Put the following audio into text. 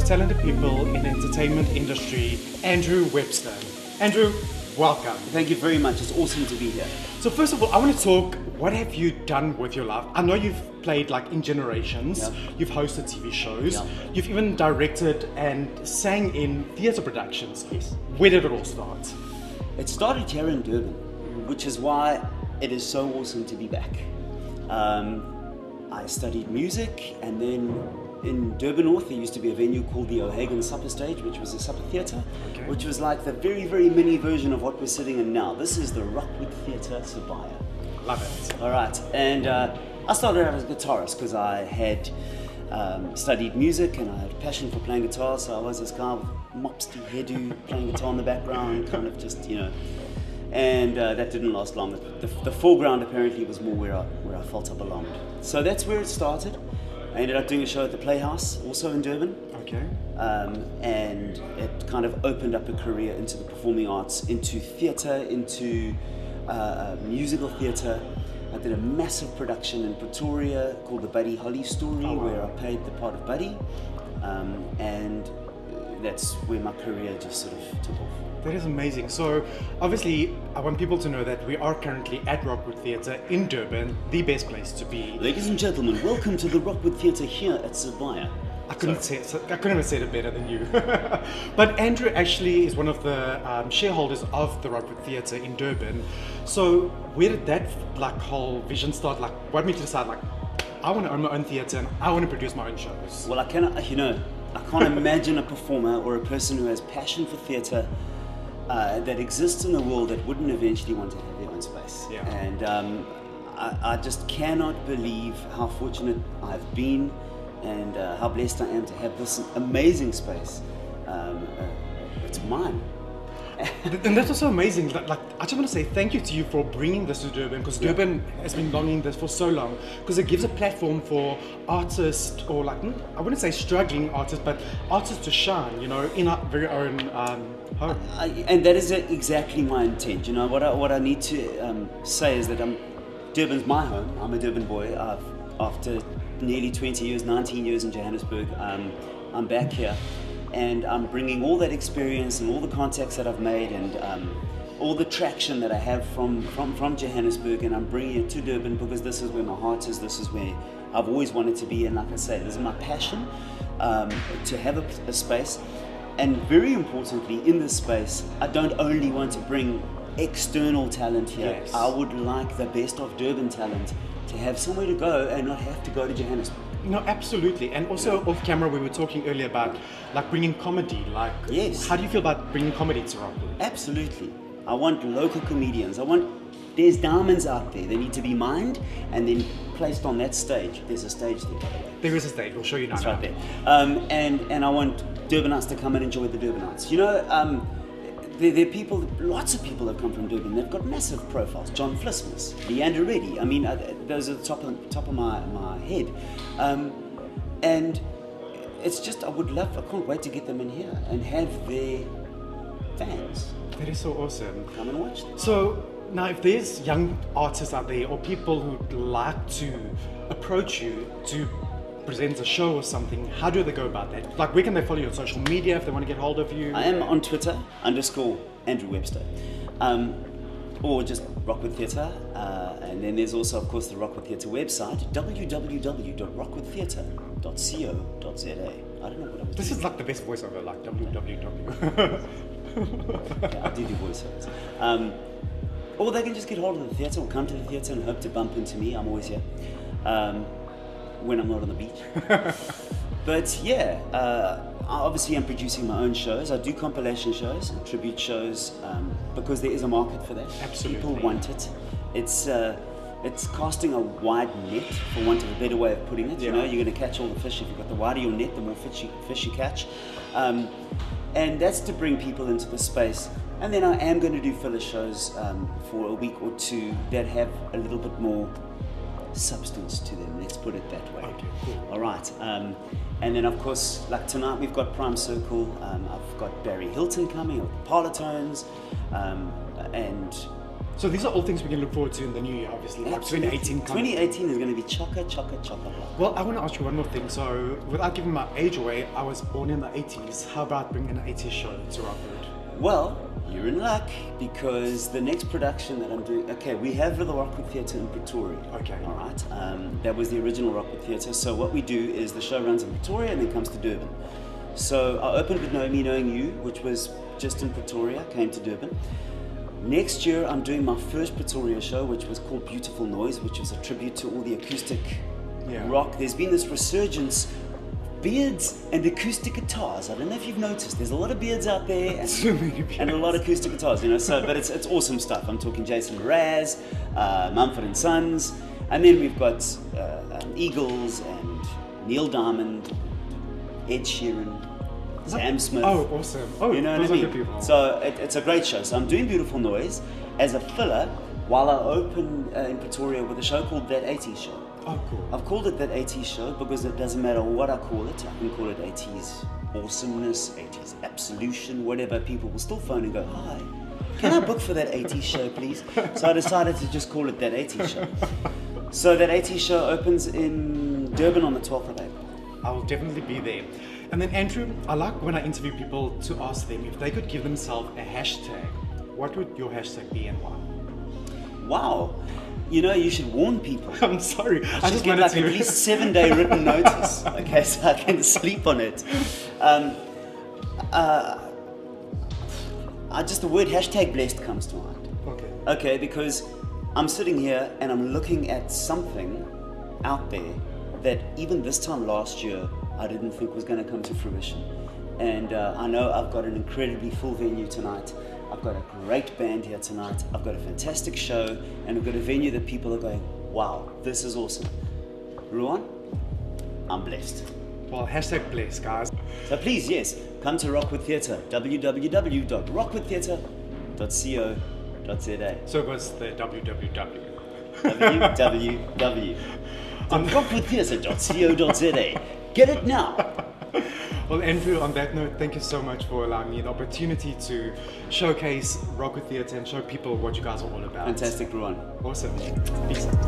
talented people in the entertainment industry, Andrew Webster. Andrew, welcome. Thank you very much. It's awesome to be here. So first of all, I want to talk, what have you done with your life? I know you've played like in Generations, Yep. You've hosted TV shows, Yep. You've even directed and sang in theatre productions. Yes. Where did it all start? It started here in Durban, which is why it is so awesome to be back. I studied music, and then in Durban North there used to be a venue called the O'Hagan Supper Stage, which was a supper theatre, Okay. which was like the very, very mini version of what we're sitting in now. This is the Rockwood Theatre, Sibaya. Love it. All right, and I started out as a guitarist because I had studied music and I had a passion for playing guitar, so I was this guy with mopsy hairdo playing guitar in the background, kind of just, you know, and that didn't last long. The foreground apparently was more where I felt I belonged. So that's where it started. I ended up doing a show at the Playhouse, also in Durban. Okay. And it kind of opened up a career into the performing arts, into theatre, into musical theatre. I did a massive production in Pretoria called The Buddy Holly Story, Oh, wow. where I played the part of Buddy, and that's where my career just sort of took off. That is amazing. So obviously I want people to know that we are currently at Rockwood Theatre in Durban, the best place to be. Ladies and gentlemen, welcome to the Rockwood Theatre here at Sibaya. I couldn't have said it better than you. But Andrew actually is one of the shareholders of the Rockwood Theatre in Durban. So where did that whole vision start? Like, what made you decide, like, I want to own my own theatre and I want to produce my own shows? Well, I can't imagine a performer or a person who has passion for theatre that exists in a world that wouldn't eventually want to have their own space. Yeah. And I just cannot believe how fortunate I've been and how blessed I am to have this amazing space. It's mine. And that's also amazing. Like, I just want to say thank you to you for bringing this to Durban, because Durban has been longing this for so long, because it gives a platform for artists, or like, I wouldn't say struggling artists, but artists to shine, you know, in our very own home. And that is exactly my intent. You know, what I need to say is that Durban's my home. I'm a Durban boy. After nearly 20 years, 19 years in Johannesburg, I'm back here. And I'm bringing all that experience and all the contacts that I've made and all the traction that I have from Johannesburg, and I'm bringing it to Durban because this is where my heart is, this is where I've always wanted to be, and like I say, this is my passion, to have a space. And very importantly, in this space, I don't only want to bring external talent here. Yes. I would like the best of Durban talent to have somewhere to go and not have to go to Johannesburg. No, absolutely. And also off camera, we were talking earlier about like bringing comedy. Like, Yes. How do you feel about bringing comedy to Rockwood? Absolutely. I want local comedians. There's diamonds out there. They need to be mined and then placed on that stage. There's a stage there, by the way. There is a stage. We'll show you now. It's right there. And I want Durbanites to come and enjoy the Durbanites. You know, there are people, lots of people have come from Durban. They've got massive profiles. John Flismus, Leander Reddy. I mean, those are the top of my head. And it's just, I can't wait to get them in here and have their fans That is so awesome. come and watch them. So now, if there's young artists out there or people who'd like to approach you to present a show or something, how do they go about that? Like, where can they follow you on social media if they want to get hold of you? I am on Twitter, _Andrew Webster. Or just Rockwood Theatre. And then there's also, of course, the Rockwood Theatre website, www.rockwoodtheatre.co.za. I don't know what I was This doing. is like the best voiceover, like www. Yeah, I do voiceovers. Or they can just get hold of the theatre or come to the theatre and hope to bump into me. I'm always here. When I'm not on the beach. But yeah, obviously I'm producing my own shows. I do compilation shows and tribute shows because there is a market for that. Absolutely. People want it. It's casting a wide net, for want of a better way of putting it. You know, you're going to catch all the fish. If you've got the wider your net, the more fish you catch. And that's to bring people into the space. And then I am going to do filler shows for a week or two that have a little bit more substance to them, let's put it that way. Okay, cool. All right. And then, of course, like tonight, we've got Prime Circle. I've got Barry Hilton coming, with Parlour Tones, and So these are all things we can look forward to in the new year, obviously. Like 2018 coming. 2018 is going to be chocker. Well, I want to ask you one more thing. So, without giving my age away, I was born in the 80s. How about bringing an 80s show to Rockwood? Well, you're in luck because the next production that I'm doing, okay, we have the Rockwood Theatre in Pretoria. Okay. All right. That was the original Rockwood Theatre. So what we do is the show runs in Pretoria and then comes to Durban. So I opened with Know Me Knowing You, which was just in Pretoria, came to Durban. Next year, I'm doing my first Pretoria show, which was called Beautiful Noise, which was a tribute to all the acoustic rock. There's been this resurgence, beards and acoustic guitars. I don't know if you've noticed. There's a lot of beards out there and a lot of acoustic guitars, you know. So, but it's awesome stuff. I'm talking Jason Mraz, Mumford & Sons, and then we've got Eagles and Neil Diamond, Ed Sheeran, Sam Smith. Oh, awesome. Oh, you know what I mean? So it's a great show. So I'm doing Beautiful Noise as a filler while I open in Pretoria with a show called That 80s Show. Oh, cool. I've called it That 80s Show because it doesn't matter what I call it. I can call it 80s awesomeness, 80s absolution, whatever. People will still phone and go, hi, can I book for That 80s Show, please? So I decided to just call it That 80s Show. So That 80s Show opens in Durban on the 12th of April. I'll definitely be there. And then Andrew, I like when I interview people to ask them if they could give themselves a hashtag. What would your hashtag be and why? Wow. You know, you should warn people. I'm sorry. I just get like at least 7-day written notice, okay, so I can sleep on it. Just the word hashtag blessed comes to mind. Okay. Okay, because I'm sitting here and I'm looking at something out there that even this time last year I didn't think was going to come to fruition. And I know I've got an incredibly full venue tonight. I've got a great band here tonight. I've got a fantastic show, and I've got a venue that people are going, wow, this is awesome. Ruan, I'm blessed. Well, hashtag blessed, guys. So please, yes, come to Rockwood Theatre, www.rockwoodtheatre.co.za. So what's the www? www. rockwoodtheatre.co.za. Get it now. Well, Andrew, on that note, thank you so much for allowing me the opportunity to showcase Rockwood Theatre and show people what you guys are all about. Fantastic, Ruan. Awesome. Peace out.